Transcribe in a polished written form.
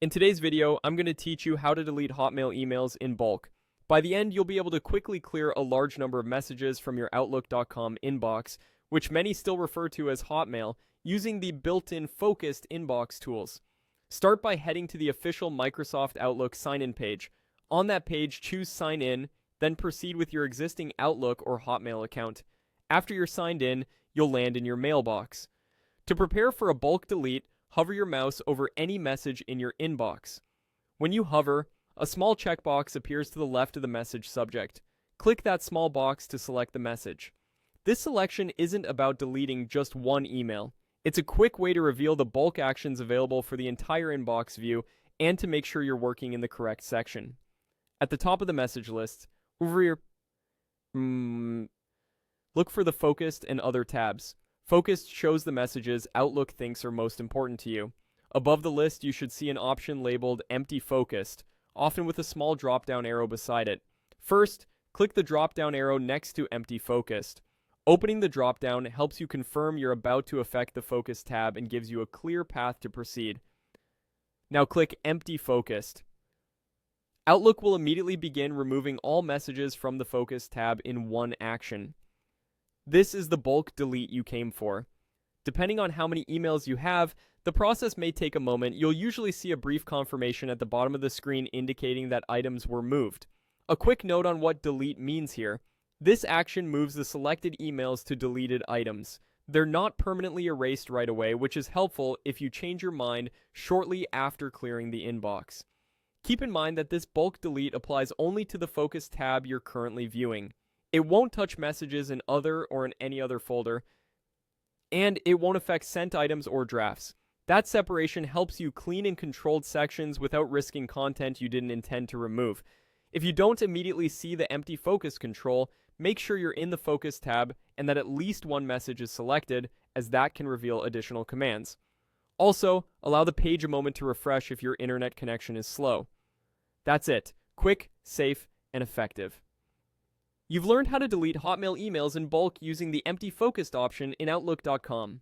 In today's video, I'm going to teach you how to delete Hotmail emails in bulk. By the end, you'll be able to quickly clear a large number of messages from your Outlook.com inbox, which many still refer to as Hotmail, using the built-in focused inbox tools. Start by heading to the official Microsoft Outlook sign-in page. On that page, choose Sign In, then proceed with your existing Outlook or Hotmail account. After you're signed in, you'll land in your mailbox. To prepare for a bulk delete, hover your mouse over any message in your inbox. When you hover, a small checkbox appears to the left of the message subject. Click that small box to select the message. This selection isn't about deleting just one email. It's a quick way to reveal the bulk actions available for the entire inbox view and to make sure you're working in the correct section. At the top of the message list, over your look for the Focused and Other tabs. Focused shows the messages Outlook thinks are most important to you. Above the list, you should see an option labeled Empty Focused, often with a small drop-down arrow beside it. First, click the drop-down arrow next to Empty Focused. Opening the drop-down helps you confirm you're about to affect the Focus tab and gives you a clear path to proceed. Now click Empty Focused. Outlook will immediately begin removing all messages from the Focus tab in one action. This is the bulk delete you came for. Depending on how many emails you have, the process may take a moment. You'll usually see a brief confirmation at the bottom of the screen indicating that items were moved. A quick note on what delete means here. This action moves the selected emails to deleted items. They're not permanently erased right away, which is helpful if you change your mind shortly after clearing the inbox. Keep in mind that this bulk delete applies only to the Focus tab you're currently viewing. It won't touch messages in other or in any other folder, and it won't affect sent items or drafts. That separation helps you clean and controlled sections without risking content you didn't intend to remove. If you don't immediately see the empty focus control, make sure you're in the Focus tab and that at least one message is selected, as that can reveal additional commands. Also, allow the page a moment to refresh if your internet connection is slow. That's it. Quick, safe, and effective. You've learned how to delete Hotmail emails in bulk using the Empty Focused option in Outlook.com.